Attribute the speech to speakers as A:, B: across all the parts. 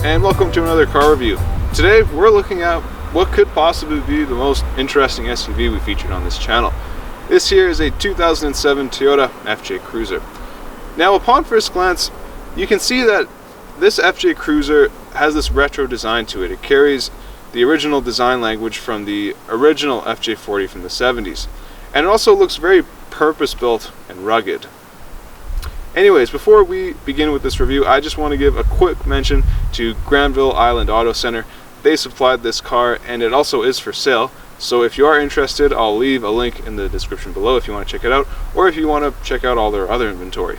A: and welcome to another car review. Today we're looking at what could possibly be the most interesting SUV we featured on this channel. This here is a 2007 Toyota FJ Cruiser. Now upon first glance, you can see that this FJ Cruiser has this retro design to it. It carries the original design language from the original FJ40 from the 70s. And it also looks very purpose-built and rugged. Anyways, before we begin with this review, I just want to give a quick mention to Granville Island Auto Center. They supplied this car and it also is for sale. So if you are interested, I'll leave a link in the description below if you want to check it out, or if you want to check out all their other inventory.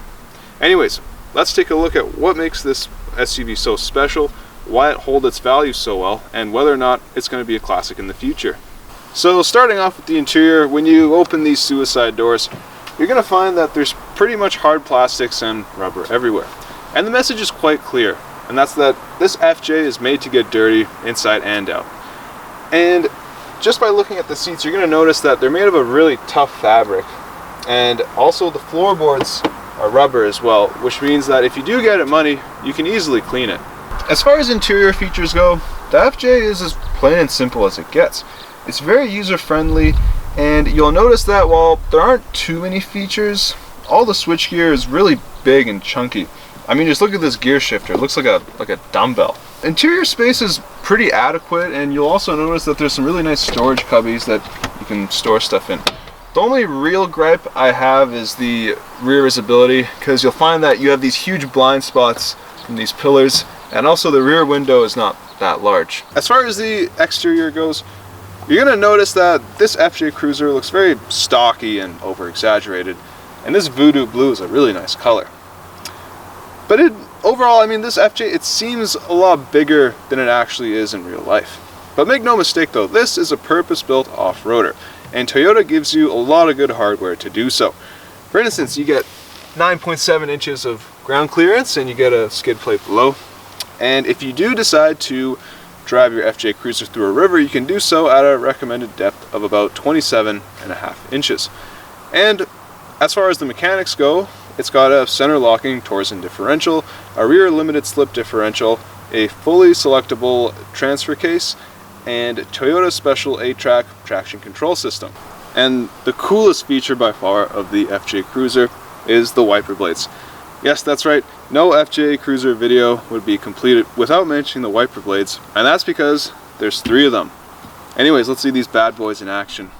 A: Anyways, let's take a look at what makes this SUV so special, why it holds its value so well, and whether or not it's going to be a classic in the future. So starting off with the interior, when you open these suicide doors, you're going to find that there's pretty much hard plastics and rubber everywhere. And the message is quite clear, and that's that this FJ is made to get dirty inside and out. And just by looking at the seats, you're going to notice that they're made of a really tough fabric, and also the floorboards are rubber as well, which means that if you do get it muddy, you can easily clean it. As far as interior features go, the FJ is as plain and simple as it gets. It's very user-friendly, and you'll notice that while there aren't too many features, all the switchgear is really big and chunky. I mean, just look at this gear shifter. It looks like a dumbbell. Interior space is pretty adequate, and you'll also notice that there's some really nice storage cubbies that you can store stuff in. The only real gripe I have is the rear visibility, because you'll find that you have these huge blind spots in these pillars, and also the rear window is not that large. As far as the exterior goes, you're going to notice that this FJ Cruiser looks very stocky and over-exaggerated, and this voodoo blue is a really nice color. But overall, I mean, this FJ, it seems a lot bigger than it actually is in real life. But make no mistake though, this is a purpose-built off-roader, and Toyota gives you a lot of good hardware to do so. For instance, you get 9.7 inches of ground clearance and you get a skid plate below. And if you do decide to drive your FJ Cruiser through a river, you can do so at a recommended depth of about 27.5 inches. And as far as the mechanics go, it's got a center locking torsion differential, a rear limited slip differential, a fully selectable transfer case, and Toyota's special 8-track traction control system. And the coolest feature by far of the FJ Cruiser is the wiper blades. Yes, that's right, no FJ Cruiser video would be completed without mentioning the wiper blades, and that's because there's 3 of them. Anyways, let's see these bad boys in action.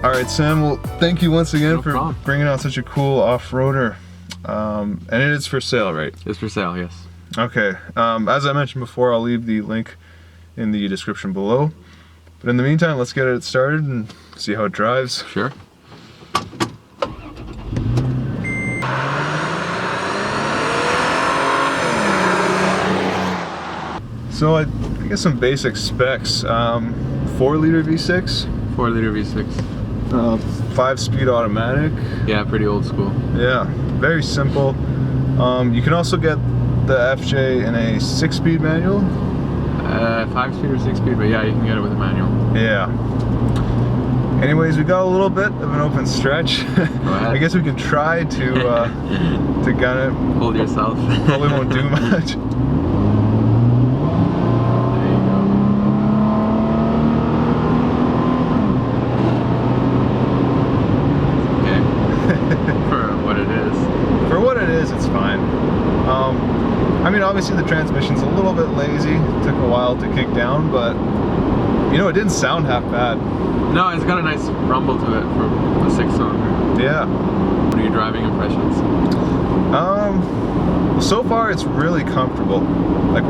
A: Alright Sam, well thank you once again for bringing out such a cool off-roader. And it is for sale, right?
B: It's for sale, yes.
A: Okay, as I mentioned before, I'll leave the link in the description below. But in the meantime, let's get it started and see how it drives.
B: Sure.
A: So I guess some basic specs. 4-liter V6.
B: 4-liter V6.
A: 5-speed automatic.
B: Yeah, pretty old school.
A: Yeah, very simple. You can also get the FJ in a 6-speed manual.
B: 5-speed or 6-speed, but yeah, you can get it with a manual.
A: Yeah. Anyways, we got a little bit of an open stretch.
B: Go ahead.
A: I guess we could try to gun it.
B: Hold yourself.
A: Probably won't do much. It's fine. I mean, obviously the transmission's a little bit lazy. Took a while to kick down, but you know, it didn't sound half bad.
B: No, it's got a nice rumble to it for a 6-cylinder.
A: Yeah.
B: What are your driving impressions?
A: So far it's really comfortable. Like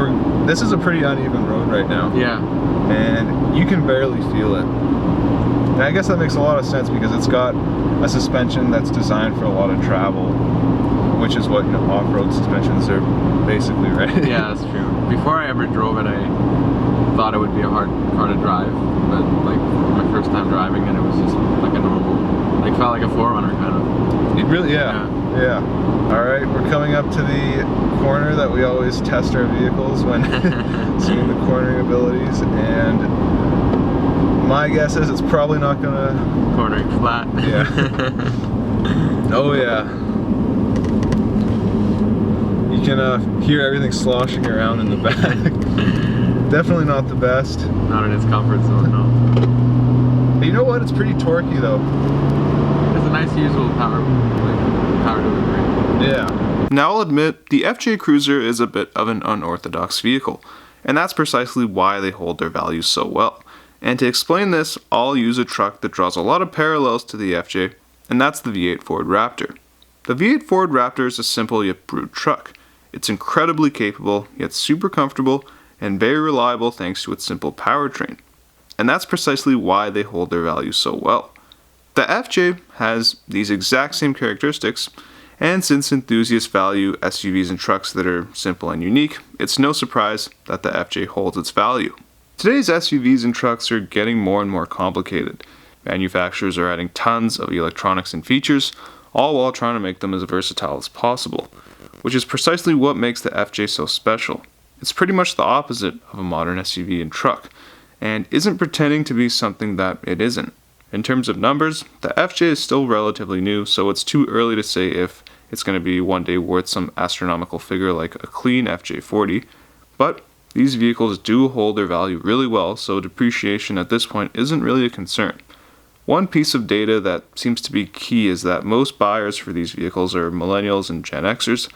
A: this is a pretty uneven road right now.
B: Yeah.
A: And you can barely feel it. And I guess that makes a lot of sense because it's got a suspension that's designed for a lot of travel, which is what, you know, off-road suspensions are basically, right?
B: Yeah, that's true. Before I ever drove it, I thought it would be a hard car to drive, but like my first time driving it, it was just like a normal, like felt like a 4Runner kind of.
A: It really, yeah. All right, we're coming up to the corner that we always test our vehicles when seeing the cornering abilities, and My guess is it's probably not gonna...
B: Cornering flat.
A: Yeah. Oh yeah. You can hear everything sloshing around in the back. Definitely not the best.
B: Not in its comfort zone, no.
A: But you know what? It's pretty torquey though.
B: It's a nice usable power delivery.
A: Yeah. Now I'll admit, the FJ Cruiser is a bit of an unorthodox vehicle, and that's precisely why they hold their value so well. And to explain this, I'll use a truck that draws a lot of parallels to the FJ, and that's the V8 Ford Raptor. The V8 Ford Raptor is a simple yet brute truck. It's incredibly capable, yet super comfortable, and very reliable thanks to its simple powertrain. And that's precisely why they hold their value so well. The FJ has these exact same characteristics, and since enthusiasts value SUVs and trucks that are simple and unique, it's no surprise that the FJ holds its value. Today's SUVs and trucks are getting more and more complicated. Manufacturers are adding tons of electronics and features, all while trying to make them as versatile as possible, which is precisely what makes the FJ so special. It's pretty much the opposite of a modern SUV and truck, and isn't pretending to be something that it isn't. In terms of numbers, the FJ is still relatively new, so it's too early to say if it's going to be one day worth some astronomical figure like a clean FJ40, but these vehicles do hold their value really well, so depreciation at this point isn't really a concern. One piece of data that seems to be key is that most buyers for these vehicles are millennials and Gen Xers,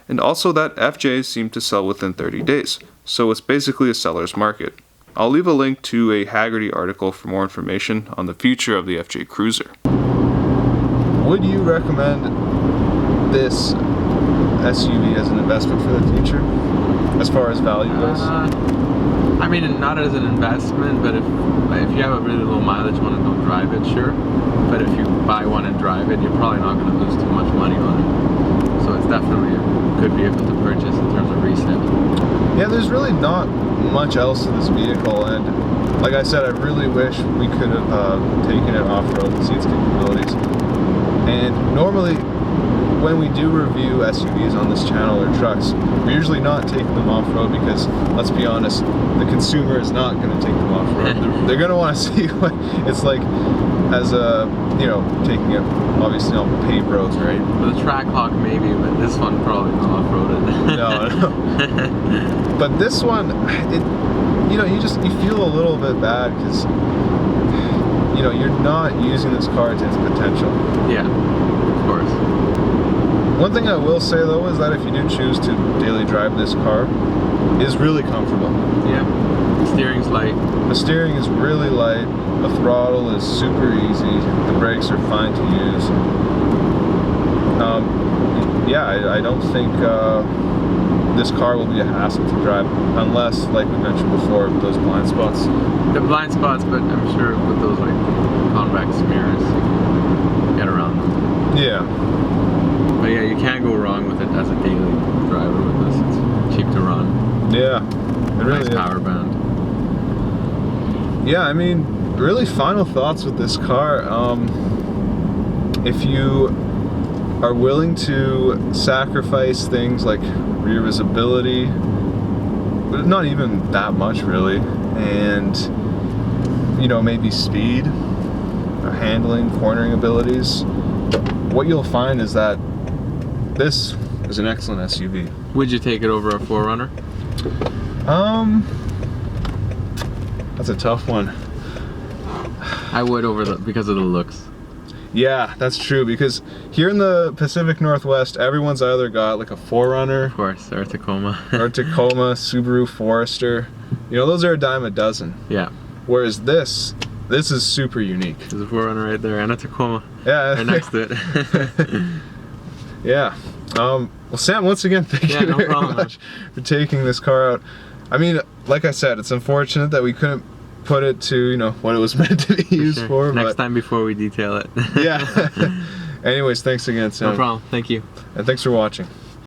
A: and also that FJs seem to sell within 30 days, so it's basically a seller's market. I'll leave a link to a Haggerty article for more information on the future of the FJ Cruiser. Would you recommend this SUV as an investment for the future, as far as value goes?
B: I mean, not as an investment, but if you have a really low mileage one and don't drive it, sure. But if you buy one and drive it, you're probably not going to lose too much money on it. So it's definitely a good vehicle to purchase in terms of resale.
A: Yeah, there's really not much else to this vehicle, and like I said, I really wish we could have taken it off-road and see its capabilities. And normally, when we do review SUVs on this channel or trucks, we're usually not taking them off-road because, let's be honest, the consumer is not going to take them off-road. They're going to want to see what it's like as a, taking it obviously on paved roads, right?
B: With a track hawk maybe, but this one probably not off-roaded.
A: No. But this one, you feel a little bit bad because, you're not using this car to its potential.
B: Yeah, of course.
A: One thing I will say though is that if you do choose to daily drive this car, it is really comfortable.
B: Yeah, the steering's light.
A: The steering is really light, the throttle is super easy, the brakes are fine to use. I don't think this car will be a hassle to drive, unless, like we mentioned before, those blind spots.
B: The blind spots, but I'm sure with those like convex mirrors, you can get around them.
A: Yeah.
B: But yeah, you can't go wrong with it as a daily driver with this. It's cheap to run.
A: Yeah, it really
B: nice
A: is.
B: Power band.
A: Yeah, I mean, really final thoughts with this car. If you are willing to sacrifice things like rear visibility, but not even that much really, and maybe speed, handling, cornering abilities, what you'll find is that this is an excellent SUV.
B: Would you take it over a 4Runner?
A: That's a tough one.
B: I would because of the looks.
A: Yeah, that's true, because here in the Pacific Northwest, everyone's either got like a 4Runner,
B: of course, or a Tacoma,
A: Subaru Forester. Those are a dime a dozen.
B: Yeah.
A: Whereas this is super unique.
B: There's a 4Runner right there and a Tacoma.
A: Yeah.
B: Right next to it.
A: Yeah. Well, Sam, once again, thank you very much for taking this car out. I mean, like I said, it's unfortunate that we couldn't put it to, what it was meant to be used for.
B: Next time before we detail it.
A: Yeah. Anyways, thanks again, Sam.
B: No problem. Thank you.
A: And thanks for watching.